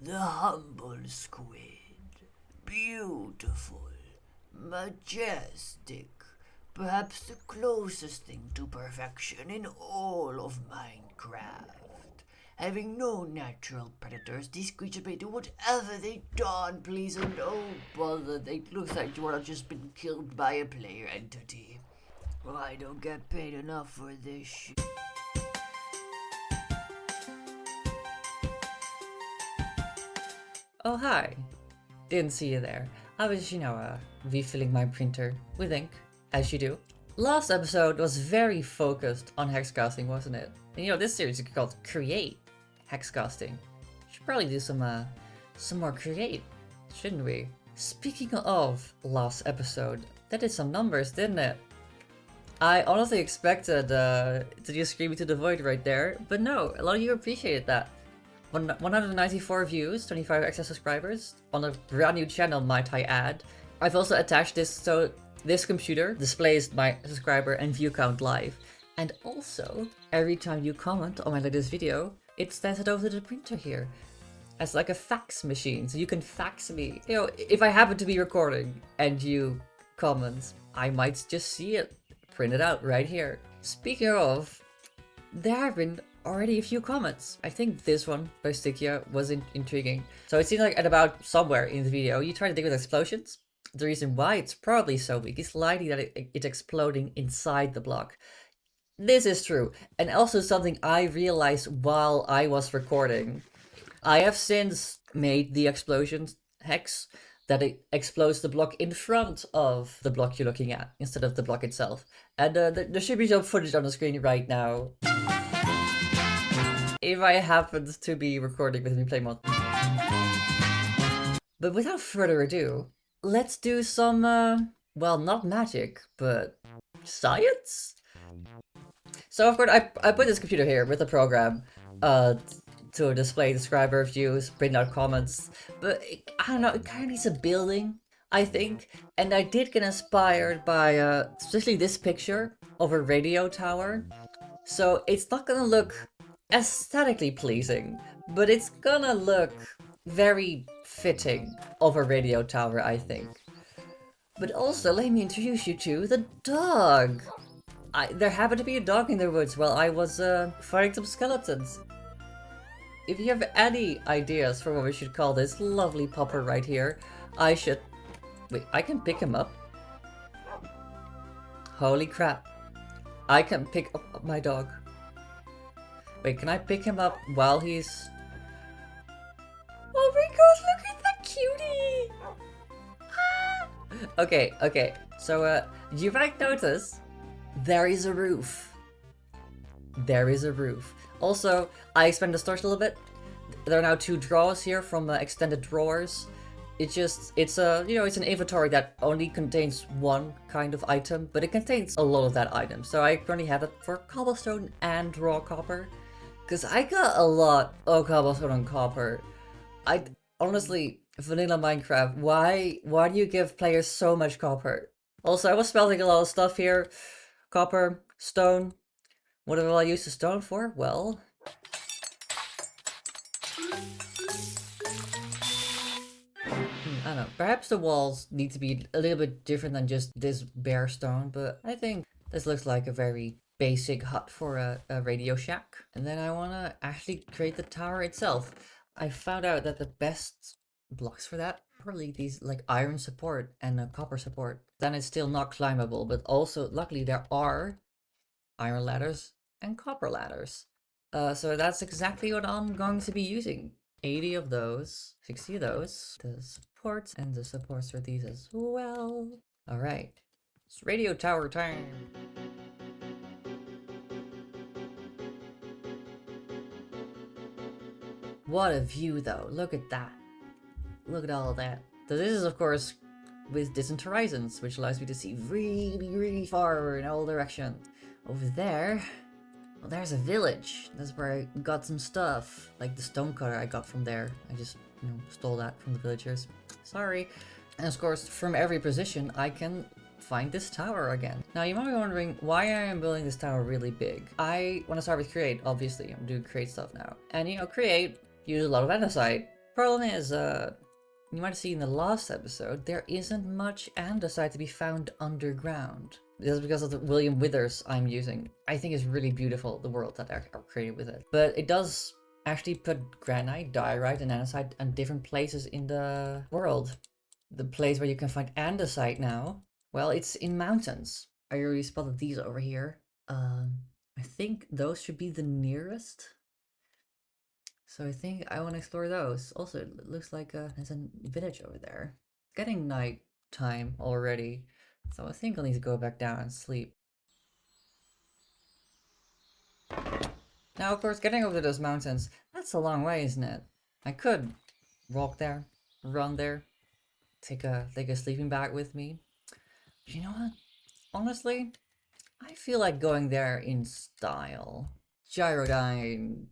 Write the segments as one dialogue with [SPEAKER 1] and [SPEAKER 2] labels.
[SPEAKER 1] The humble squid. Beautiful. Majestic. Perhaps the closest thing to perfection in all of Minecraft. Having no natural predators, these creatures may do whatever they don't please, and oh bother, they look like you have just been killed by a player entity. Well, I don't get paid enough for this shit.
[SPEAKER 2] Oh hi, didn't see you there. I was, refilling my printer with ink, as you do. Last episode was very focused on hexcasting, wasn't it? And this series is called Create Hexcasting. Should probably do some more create, shouldn't we? Speaking of last episode, that did some numbers, didn't it? I honestly expected to just scream into the void right there, but no, a lot of you appreciated that. 194 views, 25 extra subscribers, on a brand new channel, might I add. I've also attached this so this computer displays my subscriber and view count live. And also, every time you comment on my latest video, it sends it over to the printer here. As like a fax machine, so you can fax me. If I happen to be recording and you comment, I might just see it printed out right here. Speaking of, there have been already a few comments. I think this one by Stickia was intriguing. So it seems like at about somewhere in the video you try to dig with explosions. The reason why it's probably so weak is likely that it's exploding inside the block. This is true, and also something I realized while I was recording. I have since made the explosion hex that it explodes the block in front of the block you're looking at instead of the block itself. And there should be some footage on the screen right now if I happen to be recording with replay mode. But without further ado, let's do some, well, not magic, but science? So of course I put this computer here with a program to display subscriber views, print out comments, but I don't know, it kind of needs a building, I think. And I did get inspired by especially this picture of a radio tower. So it's not gonna look aesthetically pleasing, but it's gonna look very fitting of a radio tower, I think. But also, let me introduce you to the dog. There happened to be a dog in the woods while I was fighting some skeletons. If you have any ideas for what we should call this lovely pupper right here, I should... Wait, I can pick him up? Holy crap. I can pick up my dog. Wait, can I pick him up while he's... Oh my god, look at that cutie! Ah! Okay. So, you might notice there is a roof. There is a roof. Also, I expanded the storage a little bit. There are now 2 drawers here from extended drawers. It's an inventory that only contains one kind of item, but it contains a lot of that item. So I currently have it for cobblestone and raw copper. Because I got a lot of cobblestone and copper. Honestly, vanilla Minecraft, why do you give players so much copper? Also, I was smelting a lot of stuff here. Copper, stone. What will I use the stone for? Well... I don't know. Perhaps the walls need to be a little bit different than just this bare stone, but I think this looks like a very basic hut for a radio shack. And then I want to actually create the tower itself. I found out that the best blocks for that are probably these like iron support and copper support. Then it's still not climbable, but also luckily there are iron ladders and copper ladders. So that's exactly what I'm going to be using. 80 of those, 60 of those, the supports, and the supports for these as well. Alright, it's radio tower time. What a view though, look at that. Look at all of that. So this is of course with distant horizons, which allows me to see really far in all directions. Over there, well, there's a village. That's where I got some stuff, like the stone cutter I got from there. I just, stole that from the villagers. Sorry. And of course, from every position, I can find this tower again. Now, you might be wondering why I am building this tower really big. I want to start with create, obviously. I'm doing create stuff now. And, create uses a lot of andesite. problem is, you might have seen in the last episode, there isn't much andesite to be found underground. This is because of the William Withers I'm using. I think it's really beautiful, the world that are created with it. But it does actually put granite, diorite, and andesite in different places in the world. The place where you can find andesite now, well, it's in mountains. I already spotted these over here. I think those should be the nearest. So I think I want to explore those. Also, it looks like there's a village over there. It's getting night time already, so I think I'll need to go back down and sleep. Now, of course, getting over those mountains, that's a long way, isn't it? I could walk there, run there, take a sleeping bag with me. But you know what? Honestly, I feel like going there in style. Gyrodyne.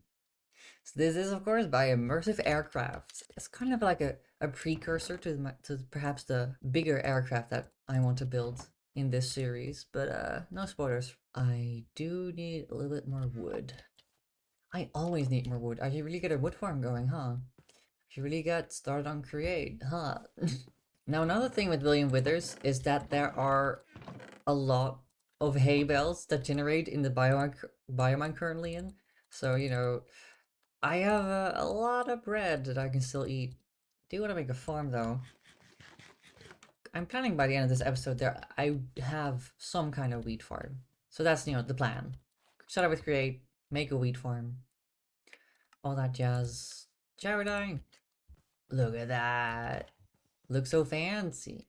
[SPEAKER 2] So this is, of course, by Immersive Aircraft. It's kind of like a precursor to perhaps the bigger aircraft that I want to build in this series. But no spoilers. I do need a little bit more wood. I always need more wood. I should really get a wood farm going, huh? Should really get started on create, huh? Now, another thing with William Withers is that there are a lot of hay bales that generate in the biome I'm currently in. So, you know, I have a lot of bread that I can still eat. Do want to make a farm though. I'm planning by the end of this episode there I have some kind of wheat farm. So that's, you know, the plan. Start out with create, make a wheat farm. All that jazz. Gyrodyne. Look at that. Looks so fancy.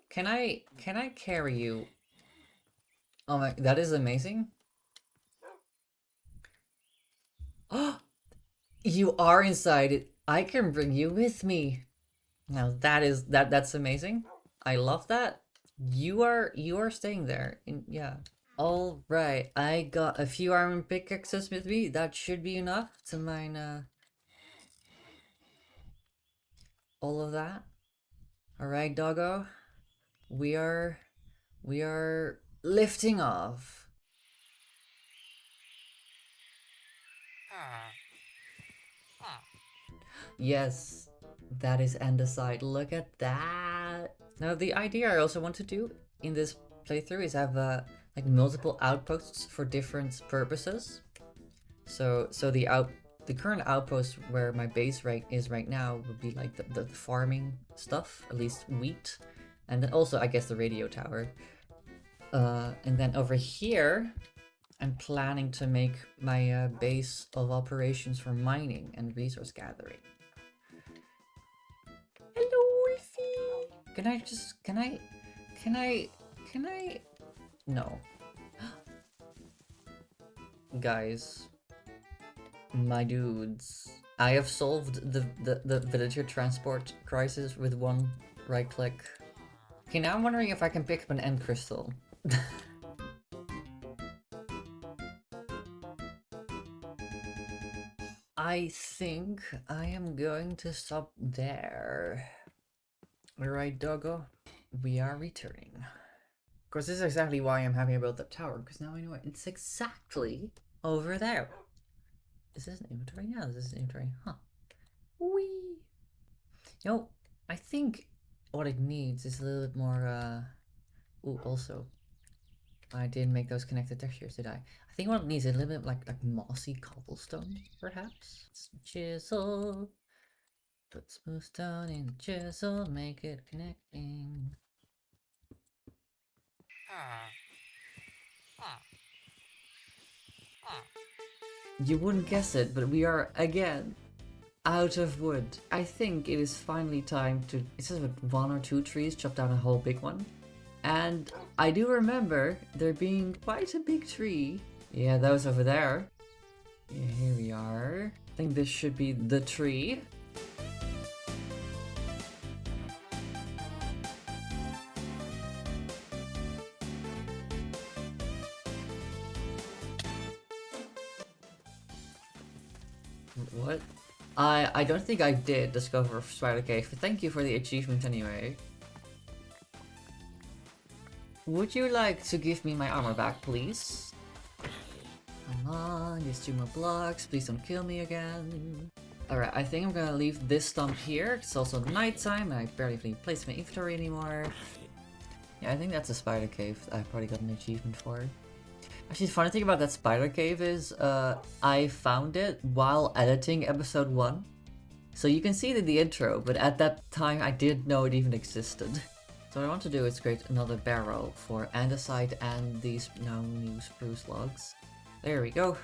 [SPEAKER 2] Can I carry you? Oh my, that is amazing. Oh, you are inside it. I can bring you with me. Now that's amazing. I love that. You are staying there. Yeah. All right. I got a few iron pickaxes with me. That should be enough to mine all of that. All right, doggo. We are lifting off. Yes, that is andesite. Look at that. Now, the idea I also want to do in this playthrough is have like multiple outposts for different purposes. So the current outpost where my base is right now would be like the farming stuff, at least wheat, and then also I guess the radio tower. And then over here, I'm planning to make my base of operations for mining and resource gathering. Hello, Wolfie! Can I? No. Guys. My dudes. I have solved the villager transport crisis with one right click. Okay, now I'm wondering if I can pick up an end crystal. I think I am going to stop there. Alright, doggo. We are returning. Of course, this is exactly why I'm happy about that tower, because now I know it's exactly over there. Is this an inventory? Yeah, this is an inventory. Huh. Whee! You know, I think what it needs is a little bit more, Ooh, also, I didn't make those connected textures, did I? I think what it needs is a little bit like mossy cobblestone, perhaps. Chisel. Put smooth stone in the chisel, make it connecting. You wouldn't guess it, but we are again out of wood. I think it is finally time to, instead of one or two trees, chop down a whole big one. And I do remember there being quite a big tree. Yeah, that was over there. Yeah, here we are. I think this should be the tree. What? I don't think I did discover Spider Cave, but thank you for the achievement anyway. Would you like to give me my armor back, please? Come on, just 2 more blocks, please don't kill me again. Alright, I think I'm gonna leave this stump here. It's also nighttime and I barely have any place in my inventory anymore. Yeah, I think that's a spider cave I probably got an achievement for. Actually, the funny thing about that spider cave is I found it while editing episode 1. So you can see it in the intro, but at that time I didn't know it even existed. So what I want to do is create another barrel for andesite and these now new spruce logs. There we go.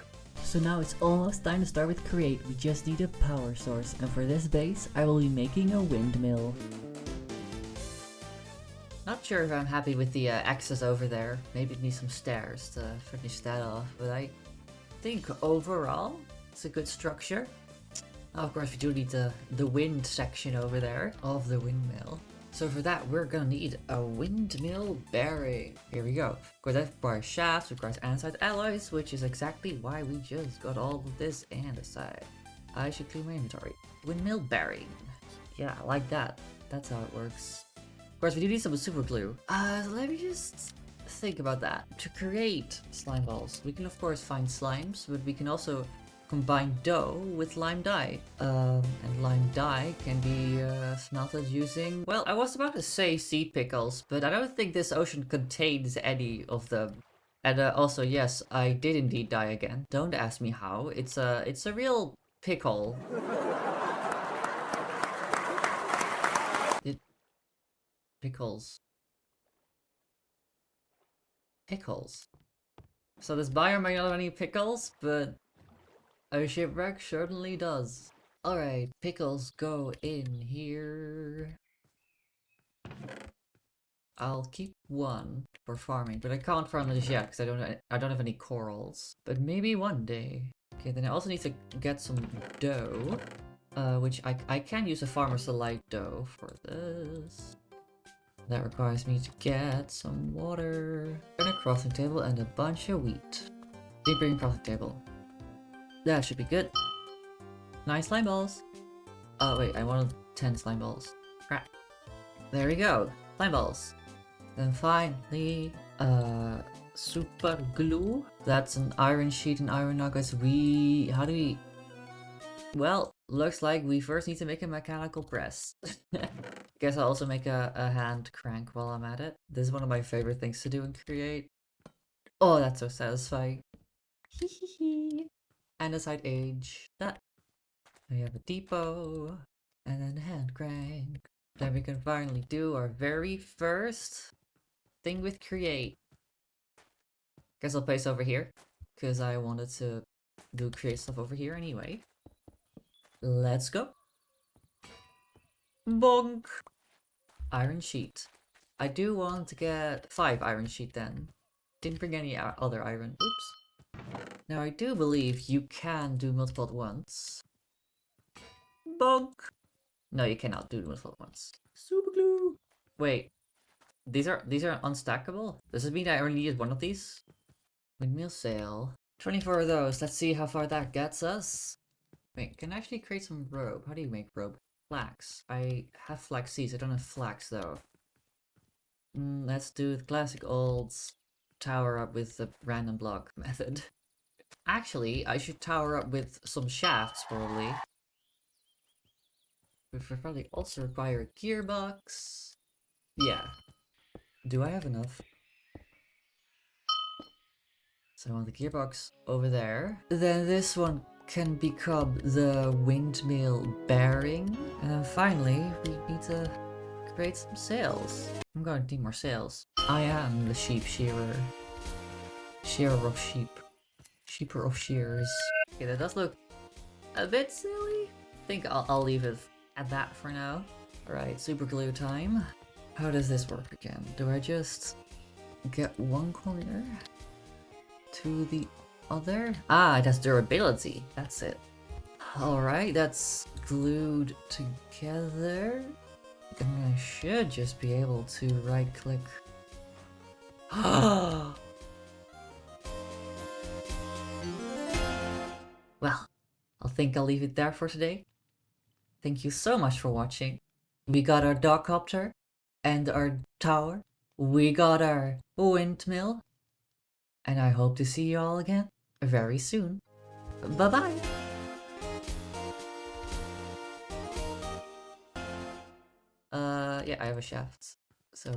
[SPEAKER 3] So now it's almost time to start with create. We just need a power source, and for this base I will be making a windmill.
[SPEAKER 2] Not sure if I'm happy with the axes over there. Maybe it needs some stairs to finish that off, but I think overall it's a good structure. Now, of course, we do need the wind section over there of the windmill. So for that, we're gonna need a windmill bearing. Here we go. Of course, that requires shafts, requires andesite alloys, which is exactly why we just got all of this andesite. I should clean my inventory. Windmill bearing. Yeah, I like that. That's how it works. Of course, we do need some super glue. So let me just think about that. To create slime balls, we can of course find slimes, but we can also combine dough with lime dye. And lime dye can be smelted using, well, I was about to say sea pickles, but I don't think this ocean contains any of them. And also, yes, I did indeed die again. Don't ask me how. It's a real pickle. Pickles. Pickles. So this biome may not have any pickles, but a shipwreck certainly does. Alright, pickles go in here. I'll keep one for farming, but I can't farm this yet because I don't have any corals. But maybe one day. Okay, then I also need to get some dough, which I can use a farmer's delight dough for this. That requires me to get some water and a crafting table and a bunch of wheat. Deep bring crafting table. That should be good. 9 slime balls. Oh wait, I wanted 10 slime balls. Crap. There we go. Slime balls. Then finally, super glue. That's an iron sheet and iron nuggets. How do we... Well, looks like we first need to make a mechanical press. Guess I'll also make a hand crank while I'm at it. This is one of my favorite things to do and create. Oh, that's so satisfying. Hehehe. Andesite age. That. We have a depot. And then a hand crank. Then we can finally do our very first thing with create. Guess I'll place over here. Because I wanted to do create stuff over here anyway. Let's go. Bonk. Iron sheet. I do want to get 5 iron sheet then. Didn't bring any other iron. Oops. Now I do believe you can do multiple at once. Bonk. No, you cannot do multiple at once. Super glue. Wait. These are unstackable? Does it mean I only needed one of these? Windmill sail. 24 of those. Let's see how far that gets us. Wait, can I actually create some rope? How do you make rope? Flax. I have flax seeds. I don't have flax though. Let's do the classic old tower up with the random block method. Actually, I should tower up with some shafts probably. Which would probably also require a gearbox. Yeah. Do I have enough? So I want the gearbox over there. Then this one can become the windmill bearing. And then finally, we need to create some sails. I'm going to need more sails. I am the sheep shearer. Shearer of sheep. Sheeper of shears. Okay, that does look a bit silly. I think I'll leave it at that for now. Alright, super glue time. How does this work again? Do I just get one corner to the other? Ah, it has durability. That's it. Alright, that's glued together. And I should just be able to right click. Well, I think I'll leave it there for today. Thank you so much for watching. We got our Dogcopter and our tower. We got our windmill. And I hope to see you all again very soon. Bye bye. yeah, I have a shaft. So